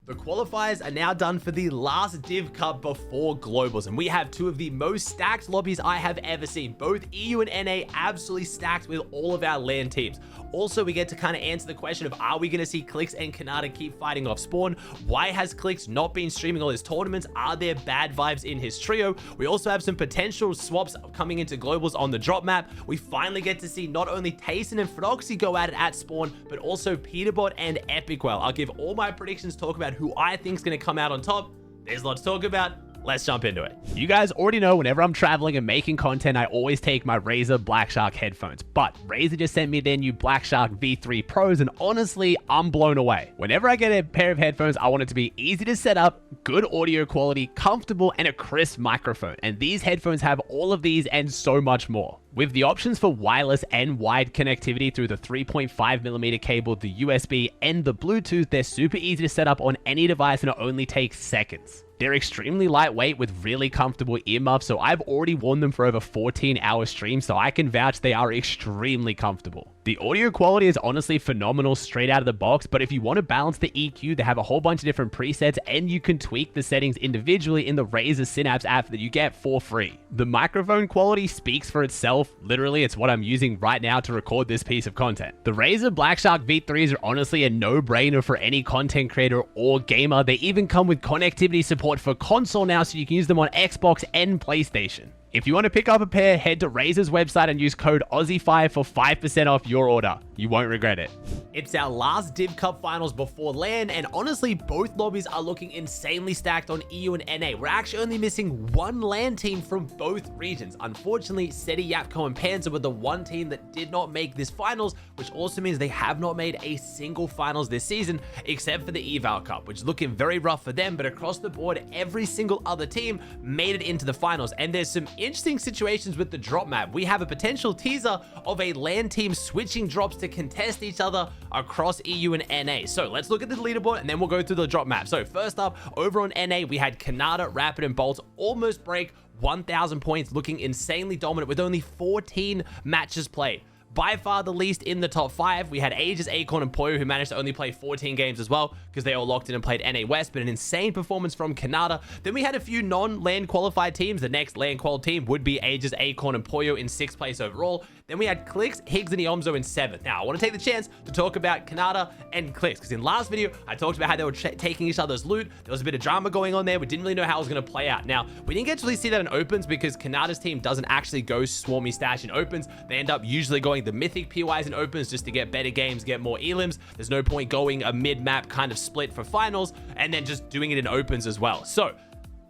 The qualifiers are now done for the last Div Cup before Globals, and we have two of the most stacked lobbies I have ever seen. Both EU and NA absolutely stacked with all of our LAN teams. Also, we get to kind of answer the question of, are we going to see Clix and Kanata keep fighting off spawn? Why has Clix not been streaming all his tournaments? Are there bad vibes in his trio? We also have some potential swaps coming into Globals on the drop map. We finally get to see not only Tayson and Froxy go at it at spawn, but also Peterbot and Epikwhale. I'll give all my predictions, talk about who I think is going to come out on top. There's a lot to talk about. Let's jump into it. You guys already know whenever I'm traveling and making content, I always take my Razer Black Shark headphones. But Razer just sent me their new Black Shark V3 Pros, and honestly, I'm blown away. Whenever I get a pair of headphones, I want it to be easy to set up, good audio quality, comfortable, and a crisp microphone. And these headphones have all of these and so much more. With the options for wireless and wired connectivity through the 3.5mm cable, the USB, and the Bluetooth, they're super easy to set up on any device and it only takes seconds. They're extremely lightweight with really comfortable earmuffs, so I've already worn them for over 14-hour streams, so I can vouch they are extremely comfortable. The audio quality is honestly phenomenal straight out of the box, but if you want to balance the EQ, they have a whole bunch of different presets and you can tweak the settings individually in the Razer Synapse app that you get for free. The microphone quality speaks for itself. Literally, it's what I'm using right now to record this piece of content. The Razer Black Shark V3s are honestly a no-brainer for any content creator or gamer. They even come with connectivity support for console now, so you can use them on Xbox and PlayStation. If you want to pick up a pair, head to Razer's website and use code Aussie5 for 5% off your order. You won't regret it. It's our last Div Cup finals before LAN, and honestly, both lobbies are looking insanely stacked on EU and NA. We're actually only missing one LAN team from both regions. Unfortunately, SETI, Yapco, and Panzer were the one team that did not make this finals, which also means they have not made a single finals this season, except for the Eval Cup, which is looking very rough for them, but across the board, every single other team made it into the finals, and there's some interesting situations with the drop map. We have a potential teaser of a LAN team switching drops to contest each other across EU and NA. So let's look at the leaderboard and then we'll go through the drop map. So first up, over on NA, we had Kanata, Rapid, and Bolt almost break 1,000 points, looking insanely dominant with only 14 matches played. By far the least in the top 5, we had Aegis, Acorn, and Poyo, who managed to only play 14 games as well, because they all locked in and played NA West, but an insane performance from Kanata. Then we had a few non-LAN qualified teams. The next LAN qual team would be Aegis, Acorn, and Poyo in 6th place overall. Then we had Clix, Higgs, and Iomzo in 7th. Now, I want to take the chance to talk about Kanata and Clix, because in last video, I talked about how they were taking each other's loot. There was a bit of drama going on there. We didn't really know how it was going to play out. Now, we didn't get to really see that in opens because Kanata's team doesn't actually go swarmy stash in opens. They end up usually going the mythic PYs in opens just to get better games, get more elims. There's no point going a mid-map kind of split for finals and then just doing it in opens as well. So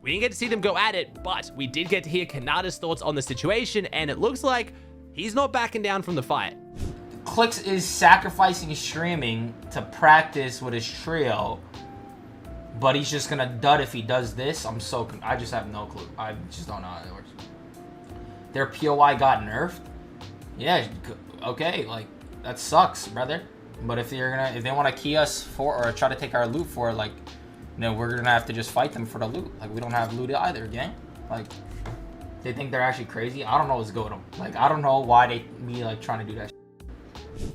we didn't get to see them go at it, but we did get to hear Kanata's thoughts on the situation, and it looks like he's not backing down from the fight. Clix is sacrificing streaming to practice with his trio, but he's just gonna dud if he does this. I just have no clue. I just don't know how it works. Their POI got nerfed. Yeah, okay, like that sucks, brother. But if they want to key us for or try to take our loot for, like, you know, we're gonna have to just fight them for the loot. Like, we don't have loot either, gang. Like, they think they're actually crazy. I don't know what's going on. Like, I don't know why they be like trying to do that.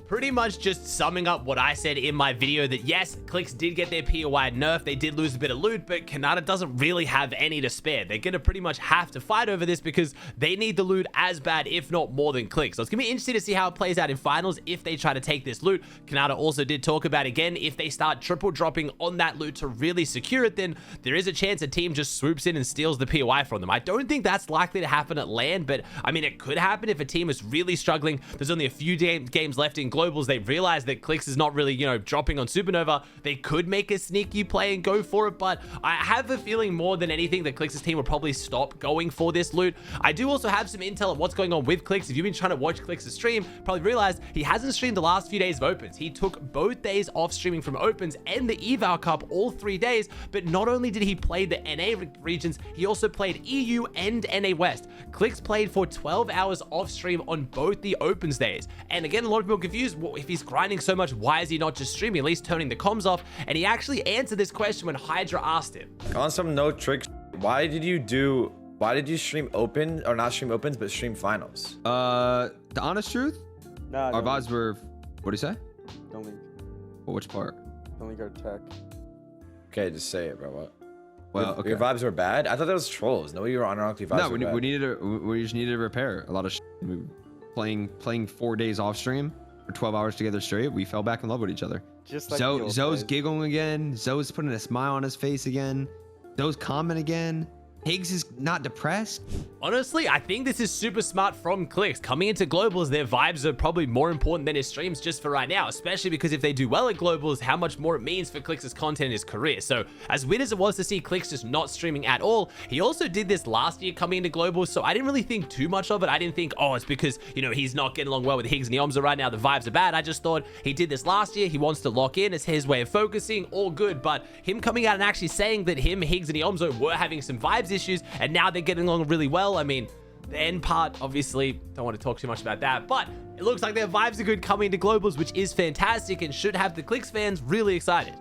Pretty much just summing up what I said in my video, that yes, Clix did get their POI nerf, they did lose a bit of loot, but Kanata doesn't really have any to spare. They're gonna pretty much have to fight over this because they need the loot as bad, if not more than Clix. So it's gonna be interesting to see how it plays out in finals if they try to take this loot. Kanata also did talk about, again, if they start triple dropping on that loot to really secure it, then there is a chance a team just swoops in and steals the POI from them. I don't think that's likely to happen at LAN, but I mean, it could happen if a team is really struggling. There's only a few games left in Globals. They realize that Clix is not really, you know, dropping on Supernova. They could make a sneaky play and go for it, but I have a feeling more than anything that Clix's team will probably stop going for this loot. I do also have some intel on what's going on with Clix. If you've been trying to watch Clix's stream, probably realized he hasn't streamed the last few days of opens. He took both days off streaming from opens and the Eval Cup, all 3 days, but not only did he play the NA regions, he also played EU and NA West. Clix played for 12 hours off stream on both the opens days. And again, a lot of people are confused. Well, if he's grinding so much, why is he not just streaming, at least turning the comms off? And he actually answered this question when Hydra asked him. On some no tricks, why did you stream open, or not stream opens, but stream finals? The honest truth? Nah, our vibes were, what do you say? Don't leak. Well, which part? Don't leak our tech. Okay, just say it, bro. What? Well, okay. Your vibes were bad. I thought that was trolls. No, you were unironically vibes. No, were we bad. we just needed to repair a lot of. We playing 4 days off stream for 12 hours together straight. We fell back in love with each other. Just like Zoe's giggling again. Zoe's putting a smile on his face again. Zoe's comment again. Higgs is not depressed. Honestly, I think this is super smart from Clix. Coming into Globals, their vibes are probably more important than his streams just for right now, especially because if they do well at Globals, how much more it means for Clix's content in his career. So as weird as it was to see Clix just not streaming at all, he also did this last year coming into Globals, so I didn't really think too much of it. I didn't think, oh, it's because, you know, he's not getting along well with Higgs and Yomza right now, the vibes are bad. I just thought he did this last year, he wants to lock in, it's his way of focusing, all good. But him coming out and actually saying that him, Higgs, and Yomza were having some vibes issues, and now they're getting along really well. I mean, the end part, obviously, don't want to talk too much about that, but it looks like their vibes are good coming into Globals, which is fantastic and should have the Clix fans really excited.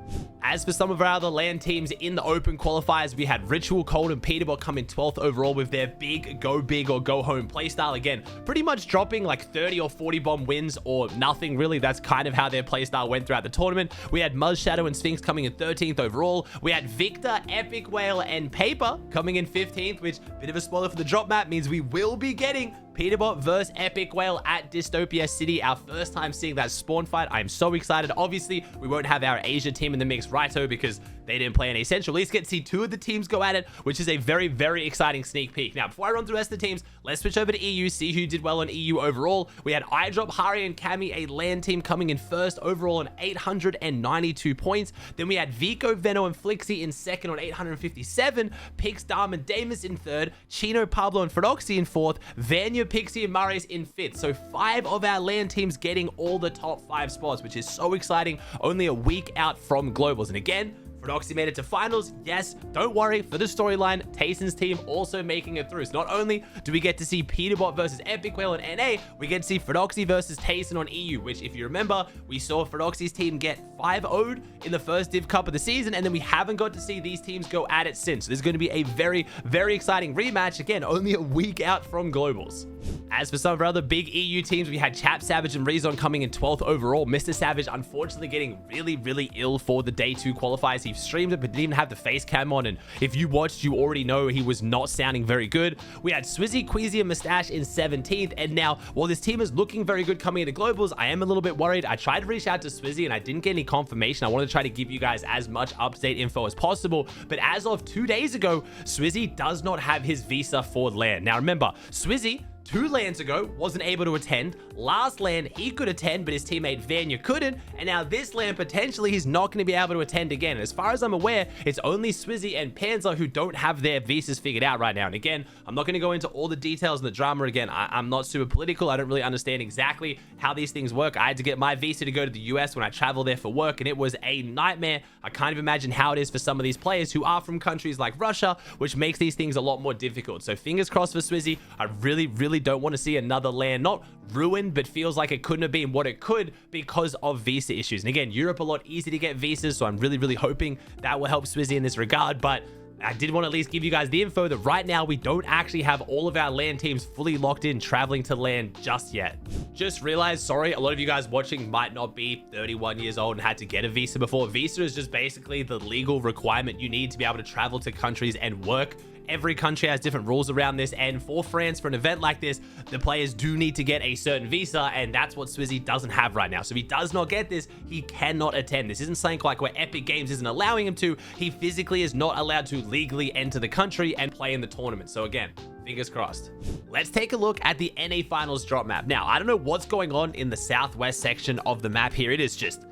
As for some of our other LAN teams in the open qualifiers, we had Ritual, Cold, and Peterbot come in 12th overall with their big or go home playstyle. Again, pretty much dropping like 30 or 40 bomb wins or nothing really. That's kind of how their playstyle went throughout the tournament. We had Muzz, Shadow, and Sphinx coming in 13th overall. We had Victor, Epikwhale, and Paper coming in 15th, which, bit of a spoiler for the drop map, means we will be getting Peterbot versus Epikwhale at Dystopia City. Our first time seeing that spawn fight. I'm so excited. Obviously, we won't have our Asia team in the mix, righto, because they didn't play any Central. At least get to see two of the teams go at it, which is a very, very exciting sneak peek. Now, before I run through the rest of the teams, let's switch over to EU, see who did well on EU overall. We had iDrop, Hari, and Cammy, a LAN team, coming in first overall on 892 points. Then we had Vico, Veno, and Flixie in second on 857. Pix, Dharm, and Damus in third. Chino, Pablo, and Feroxy in fourth. Vanya, Pixie, and Marius in fifth. So 5 of our LAN teams getting all the top 5 spots, which is so exciting. Only a week out from Globals. And again, Feroxy made it to finals. Yes, don't worry, for the storyline, Tayson's team also making it through. So not only do we get to see Peterbot versus Epikwhale and NA, we get to see Feroxy versus Tayson on EU, which, if you remember, we saw Feroxy's team get 5-0'd in the first Div Cup of the season, and then we haven't got to see these teams go at it since. So there's going to be a very, very exciting rematch. Again, only a week out from Globals. As for some of our other big EU teams, we had Chap, Savage, and Rezon coming in 12th overall. Mr. Savage, unfortunately, getting really, really ill for the day 2 qualifiers. He streamed it, but didn't even have the face cam on, and if you watched, you already know he was not sounding very good. We had Swizzy, Queasy, and Mustache in 17th, and now, while this team is looking very good coming into Globals, I am a little bit worried. I tried to reach out to Swizzy, and I didn't get any confirmation. I wanted to try to give you guys as much up-to-date info as possible, but as of 2 days ago, Swizzy does not have his visa for LAN. Now, remember, Swizzy, 2 LANs ago, wasn't able to attend. Last LAN, he could attend, but his teammate Vanya couldn't. And now this LAN, potentially, he's not going to be able to attend again. As far as I'm aware, it's only Swizzy and Panzer who don't have their visas figured out right now. And again, I'm not going to go into all the details and the drama again. I'm not super political. I don't really understand exactly how these things work. I had to get my visa to go to the US when I travel there for work, and it was a nightmare. I can't even imagine how it is for some of these players who are from countries like Russia, which makes these things a lot more difficult. So fingers crossed for Swizzy. I really don't want to see another LAN not ruined, but feels like it couldn't have been what it could because of visa issues. And again, Europe a lot easier to get visas, so I'm really hoping that will help Swizzy in this regard. But I did want to at least give you guys the info that right now we don't actually have all of our LAN teams fully locked in traveling to LAN just yet. Just realized, sorry, a lot of you guys watching might not be 31 years old and had to get a visa before. Visa is just basically the legal requirement you need to be able to travel to countries and work. Every country has different rules around this, and for France, for an event like this, the players do need to get a certain visa, and that's what Swizzy doesn't have right now. So if he does not get this, he cannot attend. This isn't something like where Epic Games isn't allowing him to. He physically is not allowed to legally enter the country and play in the tournament. So again, fingers crossed. Let's take a look at the NA Finals drop map. Now, I don't know what's going on in the southwest section of the map here. It is just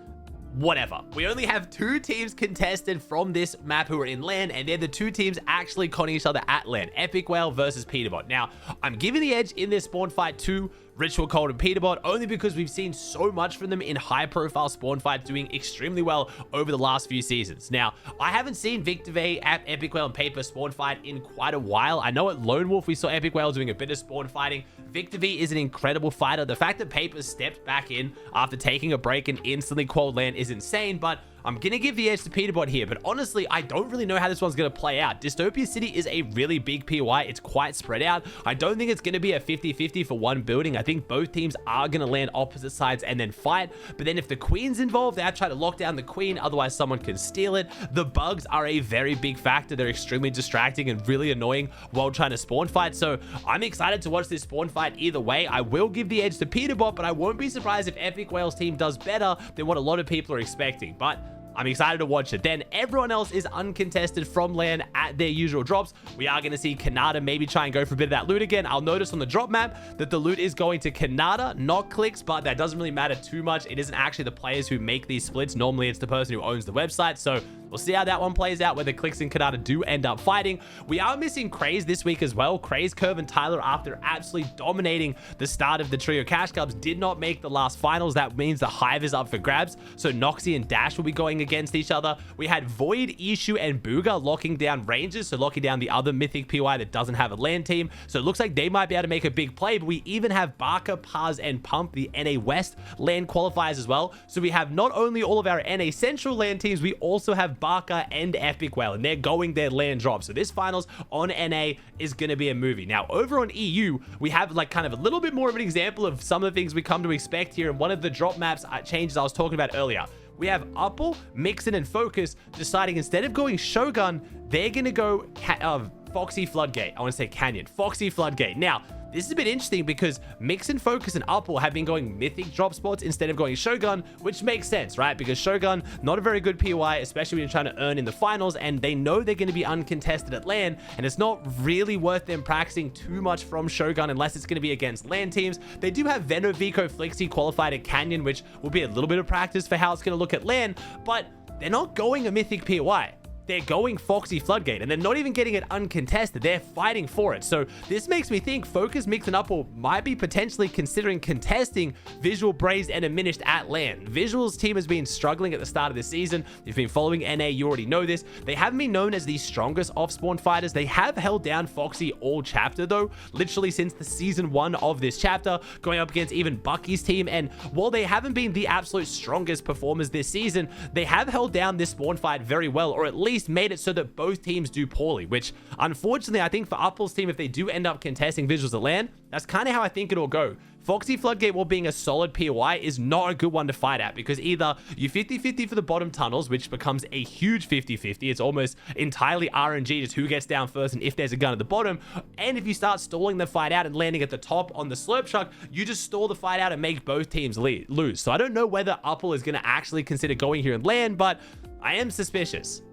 whatever. We only have 2 teams contested from this map who are in LAN, and they're the 2 teams actually conning each other at LAN. Epikwhale versus Peterbot. Now, I'm giving the edge in this spawn fight to Ritual, Cold, and Peterbot only because we've seen so much from them in high-profile spawn fights doing extremely well over the last few seasons. Now, I haven't seen Victor V at Epikwhale and Paper spawn fight in quite a while. I know at Lone Wolf we saw Epikwhale doing a bit of spawn fighting. Victor V is an incredible fighter. The fact that Paper stepped back in after taking a break and instantly qualled LAN is insane, but I'm going to give the edge to Peterbot here, but honestly, I don't really know how this one's going to play out. Dystopia City is a really big POI. It's quite spread out. I don't think it's going to be a 50-50 for one building. I think both teams are going to land opposite sides and then fight. But then if the queen's involved, they have to try to lock down the queen. Otherwise, someone can steal it. The bugs are a very big factor. They're extremely distracting and really annoying while trying to spawn fight. So I'm excited to watch this spawn fight either way. I will give the edge to Peterbot, but I won't be surprised if Epikwhale's team does better than what a lot of people are expecting. But I'm excited to watch it. Then everyone else is uncontested from land at their usual drops. We are going to see Canada maybe try and go for a bit of that loot again. I'll notice on the drop map that the loot is going to Canada, not Clix, but that doesn't really matter too much. It isn't actually the players who make these splits. Normally, it's the person who owns the website. So we'll see how that one plays out, whether Clix and Canada do end up fighting. We are missing Craze this week as well. Craze, Curve, and Tyler, after absolutely dominating the start of the Trio Cash Cups, did not make the last finals. That means the Hive is up for grabs. So Noxy and Dash will be going against each other. We had Void, Ishu, and Booga locking down Rangers, so locking down the other mythic POI that doesn't have a land team. So it looks like they might be able to make a big play, but we even have Barker, Paz, and Pump, the NA West land qualifiers as well. So we have not only all of our NA Central land teams, we also have Barker and Epikwhale, and they're going their land drop. So this finals on NA is going to be a movie. Now, over on EU, we have like kind of a little bit more of an example of some of the things we come to expect here, and one of the drop maps changes I was talking about earlier. We have Upple, Mixin, and Focus deciding instead of going Shogun, they're going to go Foxy Floodgate. I want to say Canyon. Foxy Floodgate. Now, this is a bit interesting because Mixin, Focus, and Upple have been going mythic drop spots instead of going Shogun, which makes sense, right? Because Shogun, not a very good POI, especially when you're trying to earn in the finals, and they know they're going to be uncontested at LAN, and it's not really worth them practicing too much from Shogun unless it's going to be against LAN teams. They do have Veno, Vico, Flixie qualified at Canyon, which will be a little bit of practice for how it's going to look at LAN, but they're not going a mythic POI. They're going Foxy Floodgate, and they're not even getting it uncontested. They're fighting for it. So this makes me think Focus, Mix, and Upple might be potentially considering contesting Visual, Brazed, and Diminished at LAN. Visual's team has been struggling at the start of the season. If you've been following NA, you already know this. They haven't been known as the strongest off-spawn fighters. They have held down Foxy all chapter, though, literally since the season 1 of this chapter, going up against even Bucky's team. And while they haven't been the absolute strongest performers this season, they have held down this spawn fight very well, or at least made it so that both teams do poorly, which unfortunately I think for Upple's team, if they do end up contesting Visuals at LAN, that's kind of how I think it'll go. Foxy Floodgate, while being a solid POI, is not a good one to fight at because either you 50-50 for the bottom tunnels, which becomes a huge 50-50. It's almost entirely RNG, just who gets down first and if there's a gun at the bottom. And if you start stalling the fight out and landing at the top on the slurp truck, you just stall the fight out and make both teams lose. So I don't know whether Upple is going to actually consider going here and land, but I am suspicious.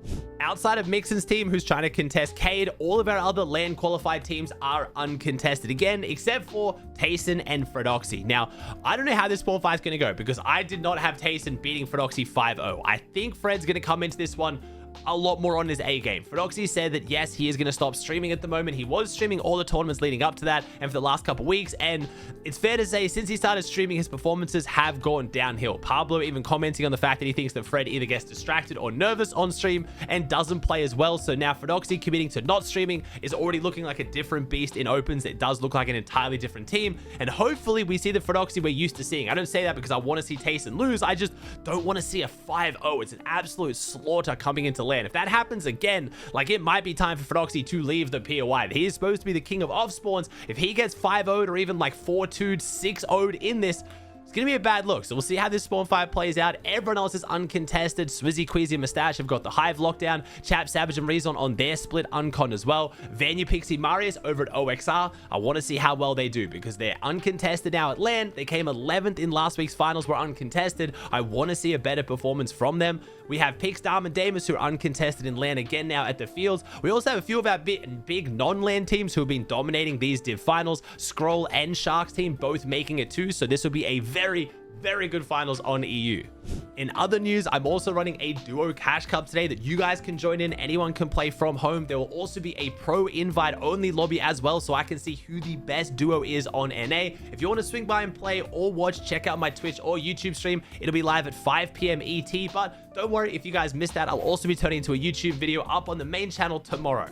Outside of Mixon's team, who's trying to contest Cade, all of our other LAN qualified teams are uncontested again, except for Tayson and Fredoxy. Now, I don't know how this spawn fight's going to go because I did not have Tayson beating Fredoxy 5-0. I think Fred's going to come into this one a lot more on his A game. Fredoxy said that yes, he is going to stop streaming at the moment. He was streaming all the tournaments leading up to that and for the last couple weeks, and it's fair to say since he started streaming, his performances have gone downhill. Pablo even commenting on the fact that he thinks that Fred either gets distracted or nervous on stream and doesn't play as well. So now Fredoxy committing to not streaming is already looking like a different beast in opens. It does look like an entirely different team, and hopefully we see the Fredoxy we're used to seeing. I don't say that because I want to see Tayson lose. I just don't want to see a 5-0. It's an absolute slaughter coming into LAN. If that happens again, like, it might be time for Fredoxy to leave the POI. He is supposed to be the king of off spawns. If he gets 5-0'd or even like 4-2'd, 6-0'd in this, it's going to be a bad look. So we'll see how this spawn fight plays out. Everyone else is uncontested. Swizzy, Queasy, and Mustache have got the Hive lockdown. Chap, Savage, and Rezon on their split uncon as well. Vanya, Pixie, Marius over at OXR. I want to see how well they do because they're uncontested now at LAN. They came 11th in last week's finals, were uncontested. I want to see a better performance from them. We have Pix, Dam, and Damus who are uncontested in LAN again now at the fields. We also have a few of our big non-LAN teams who have been dominating these div finals. Scroll and Sharks team both making it too. So this will be a very good finals on EU. In other news, I'm also running a duo cash cup today that you guys can join in. Anyone can play from home. There will also be a pro invite only lobby as well, so I can see who the best duo is on NA. If you want to swing by and play or watch, check out my Twitch or YouTube stream. It'll be live at 5 p.m. ET, but don't worry if you guys missed that. I'll also be turning into a YouTube video up on the main channel tomorrow.